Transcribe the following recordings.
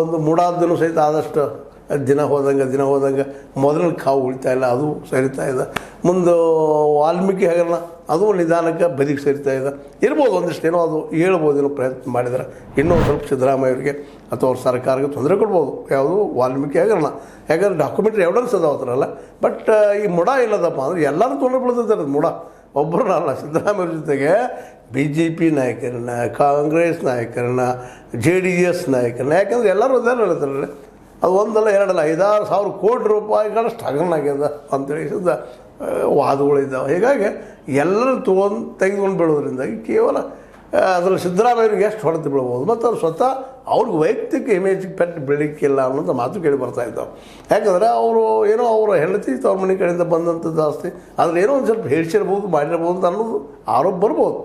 ಒಂದು ಮೂಡಾದ್ದೂ ಸಹಿತ ಆದಷ್ಟು ದಿನ ಹೋದಂಗೆ ಮೊದಲಿನ ಕಾವು ಉಳಿತಾ ಇಲ್ಲ, ಅದು ಸರಿತಾ ಇದೆ. ಮುಂದೆ ವಾಲ್ಮೀಕಿ ಹಗರಣ ಅದು ನಿಧಾನಕ್ಕೆ ಬದಿಗೆ ಸರಿತಾ ಇದೆ. ಇರ್ಬೋದು ಒಂದಿಷ್ಟು ಏನೋ ಅದು ಹೇಳ್ಬೋದೇನೋ ಪ್ರಯತ್ನ ಮಾಡಿದರೆ ಇನ್ನೂ ಸ್ವಲ್ಪ ಸಿದ್ದರಾಮಯ್ಯವರಿಗೆ ಅಥವಾ ಅವ್ರ ಸರ್ಕಾರಕ್ಕೆ ತೊಂದರೆ ಕೊಡ್ಬೋದು. ಯಾವುದು ವಾಲ್ಮೀಕಿ ಹಗರಣ, ಯಾಕಂದ್ರೆ ಡಾಕ್ಯುಮೆಂಟ್ರಿ ಎವಿಡೆನ್ಸ್ ಅದಾವತ್ರಲ್ಲ. ಬಟ್ ಈ ಮುಡ ಇಲ್ಲದಪ್ಪ ಅಂದ್ರೆ ಎಲ್ಲರೂ ತೊಂದರೆ ಬೀಳ್ತಿದ್ದಾರೆ. ಮುಡ ಒಬ್ಬರಲ್ಲ, ಸಿದ್ದರಾಮಯ್ಯ ಜೊತೆಗೆ BJP ನಾಯಕರನ್ನ, ಕಾಂಗ್ರೆಸ್ ನಾಯಕರನ್ನ, JDS ನಾಯಕರನ್ನ, ಯಾಕಂದ್ರೆ ಎಲ್ಲರೂ ಅದೇ ಹೇಳ್ತಾರಲ್ಲ, ಅದು ಒಂದಲ್ಲ ಎರಡಲ್ಲ 5,000-6,000 ಕೋಟಿ ರೂಪಾಯಿಗಳಷ್ಟು ಹಗರಣ ಆಗ್ಯದ ಅಂತೇಳಿ ವಾದಗಳಿದ್ದಾವೆ. ಹೀಗಾಗಿ ಎಲ್ಲರೂ ತೆಗೆದುಕೊಂಡು ಬೀಳೋದ್ರಿಂದ ಕೇವಲ ಅದರಲ್ಲಿ ಸಿದ್ದರಾಮಯ್ಯವ್ರಿಗೆ ಎಷ್ಟು ಹೊಡೆದು ಬೀಳ್ಬೋದು ಮತ್ತು ಅವ್ರು ಸ್ವತಃ ಅವ್ರಿಗೆ ವೈಯಕ್ತಿಕ ಇಮೇಜಿಗೆ ಪೆಟ್ಟು ಬೆಳಕಿಲ್ಲ ಅನ್ನೋಂಥ ಮಾತು ಕೇಳಿ ಬರ್ತಾ ಇದ್ದಾವೆ. ಯಾಕಂದರೆ ಅವರು ಏನೋ ಅವರ ಹೆಂಡತಿ ತವ್ರ ಮನೆ ಕಡೆಯಿಂದ ಬಂದಂಥದ್ದು ಜಾಸ್ತಿ, ಆದರೆ ಏನೋ ಒಂದು ಸ್ವಲ್ಪ ಹೇಳಿಸಿರ್ಬೋದು, ಮಾಡಿರ್ಬೋದು ಅಂತ ಅನ್ನೋದು ಆರೋಪ ಬರ್ಬೋದು.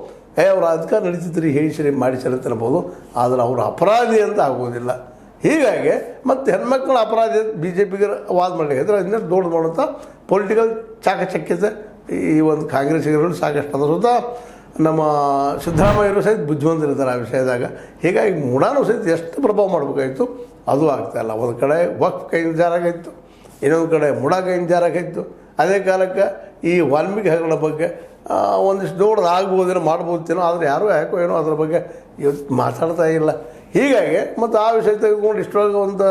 ಅವ್ರ ಅಧಿಕಾರ ನಡೀತಿದ್ರಿ ಹೇಳಿಸಿರಿ ಮಾಡಿಸಿರಿ ಅಂತ ಅನ್ಬೋದು, ಆದರೆ ಅವರು ಅಪರಾಧಿ ಅಂತ ಆಗೋದಿಲ್ಲ. ಹೀಗಾಗಿ ಮತ್ತು ಹೆಣ್ಮಕ್ಳ ಅಪರಾಧಿ BJPಗೆ ವಾದ ಮಾಡಲಿಕ್ಕೆ ಅದನ್ನ ದೊಡ್ಡ ಮಾಡುವಂಥ ಪೊಲಿಟಿಕಲ್ ಚಾಕಚಕ್ಯತೆ ಈ ಒಂದು ಕಾಂಗ್ರೆಸ್ಸಿಗರಲ್ಲಿ ಸಾಕಷ್ಟು ಅದ. ಸ್ವತಃ ನಮ್ಮ ಸಿದ್ದರಾಮಯ್ಯರು ಸಹಿತ ಬುದ್ಧಿವಂತರಿದ್ದಾರೆ ಆ ವಿಷಯದಾಗ. ಹೀಗಾಗಿ ಮುಡಾನು ಸಹಿತ ಎಷ್ಟು ಪ್ರಭಾವ ಮಾಡಬೇಕಾಗಿತ್ತು ಅದು ಆಗ್ತಾಯಿಲ್ಲ. ಒಂದು ಕಡೆ ವಕ್ಫ್ ಕೈಯಿಂದ ಜಾರಾಗಿತ್ತು, ಇನ್ನೊಂದು ಕಡೆ ಮುಡ ಕೈಯಿಂದ ಜಾರಾಗಿತ್ತು. ಅದೇ ಕಾಲಕ್ಕೆ ಈ ವಾಲ್ಮೀಕಿ ಹಗರಣ ಬಗ್ಗೆ ಒಂದಿಷ್ಟು ದೊಡ್ಡದು ಆಗ್ಬೋದೇನೋ ಮಾಡ್ಬೋದೇನೋ, ಆದರೆ ಯಾರೂ ಯಾಕೋ ಏನೋ ಅದರ ಬಗ್ಗೆ ಇವತ್ತು ಮಾತಾಡ್ತಾ ಇಲ್ಲ. ಹೀಗಾಗಿ ಮತ್ತು ಆ ವಿಷಯ ತೆಗೆದುಕೊಂಡು ಇಷ್ಟೊಳಗೆ ಒಂದು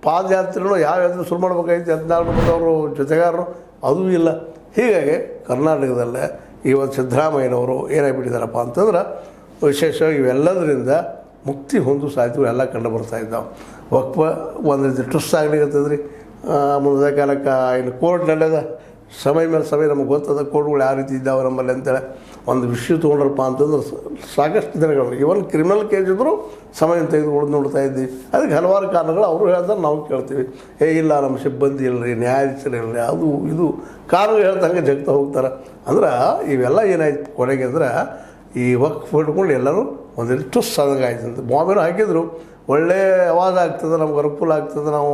ಪಾದಯಾತ್ರೆನೋ ಯಾವ ಯಾತ್ರೆ ಶುರು ಮಾಡ್ಬೇಕಾಗಿತ್ತು 14 ಮಂದಿ ಅವರು ಜೊತೆಗಾರರು ಅದೂ ಇಲ್ಲ. ಹೀಗಾಗಿ ಕರ್ನಾಟಕದಲ್ಲೇ ಇವತ್ತು ಸಿದ್ದರಾಮಯ್ಯನವರು ಏನಾಗ್ಬಿಟ್ಟಿದ್ದಾರಪ್ಪ ಅಂತಂದ್ರೆ ವಿಶೇಷವಾಗಿ ಇವೆಲ್ಲದರಿಂದ ಮುಕ್ತಿ ಹೊಂದು ಸಾಧ್ಯಗಳು ಎಲ್ಲ ಕಂಡು ಬರ್ತಾ ಇದ್ದಾವೆ. ವಕ್ಫ ಒಂದು ರೀತಿ ಟ್ರಸ್ಟ್ ಆಗ್ಲಿಕ್ಕತ್ತದ್ರಿ. ಮುಂದೆ ಕಾಲಕ್ಕೆ ಇನ್ನು ಕೋರ್ಟ್ನಲ್ಲೆದ ಸಮಯ ಮೇಲೆ ಸಮಯ ನಮಗೆ ಗೊತ್ತದ ಕೋರ್ಟ್ಗಳು ಯಾವ ರೀತಿ ಇದ್ದಾವೆ ನಮ್ಮಲ್ಲಿ ಅಂತೇಳಿ ಒಂದು ವಿಷಯ ತೊಗೊಂಡ್ರಪ್ಪ ಅಂತಂದ್ರೆ ಸಾಕಷ್ಟು ದಿನಗಳು ಇವನ್ ಕ್ರಿಮಿನಲ್ ಕೇಸ್ ಇದ್ದರೂ ಸಮಯ ತೆಗೆದುಕೊಂಡು ನೋಡ್ತಾ ಇದ್ದೀವಿ. ಅದಕ್ಕೆ ಹಲವಾರು ಕಾರಣಗಳು ಅವರು ಹೇಳ್ತಾರೆ, ನಾವು ಕೇಳ್ತೀವಿ. ಇಲ್ಲ ನಮ್ಮ ಸಿಬ್ಬಂದಿ ಇಲ್ಲರಿ, ನ್ಯಾಯಾಧೀಶರು ಇಲ್ಲರಿ, ಅದು ಇದು ಕಾರಣ ಹೇಳ್ದಂಗೆ ಜಗ್ತಾ ಹೋಗ್ತಾರೆ. ಅಂದ್ರೆ ಇವೆಲ್ಲ ಏನಾಯ್ತು ಕೊನೆಗೆ ಅಂದ್ರೆ ಈ ವಕ್ಫ್ ಹಿಡ್ಕೊಂಡು ಎಲ್ಲರೂ ಒಂದೆಲ್ಲ ಟುಸ್ ಆದಂಗೆ ಆಯ್ತು ಅಂತ ಬಾಂಬೆನೂ ಹಾಕಿದ್ರು. ಒಳ್ಳೆಯ ಆವಾಜ ಆಗ್ತದೆ, ನಮ್ಗೆ ಅನುಕೂಲ ಆಗ್ತದೆ, ನಾವು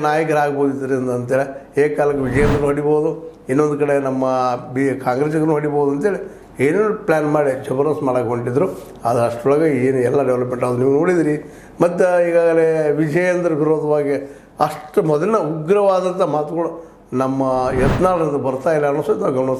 ನಾಯಕರಾಗ್ಬೋದು ಇದರಿಂದ ಅಂತೇಳಿ. ಏಕಾಲಕ್ಕೆ ವಿಜಯೇಂದ್ರ ಹೊಡಿಬೋದು, ಇನ್ನೊಂದು ಕಡೆ ನಮ್ಮ ಕಾಂಗ್ರೆಸ್ಸಿಗೂ ಹೊಡಿಬೋದು ಅಂತೇಳಿ ಏನೇನು ಪ್ಲ್ಯಾನ್ ಮಾಡಿ ಜಬರ್ದಸ್ತ್ ಮಾಡೋಕೆ ಹೊಂಟಿದ್ರು. ಅದು ಅಷ್ಟರೊಳಗೆ ಏನು ಎಲ್ಲ ಡೆವಲಪ್ಮೆಂಟ್ ಅದು ನೀವು ನೋಡಿದಿರಿ. ಮತ್ತು ಈಗಾಗಲೇ ವಿಜಯೇಂದ್ರ ವಿರೋಧವಾಗಿ ಅಷ್ಟು ಮೊದಲಿನ ಉಗ್ರವಾದಂಥ ಮಾತುಗಳು ನಮ್ಮ ಯತ್ನಾಳರಿಂದ ಬರ್ತಾ ಇಲ್ಲ ಅನ್ನಿಸೋದು ನಾವು ಗಮನಿಸ್ತೀವಿ.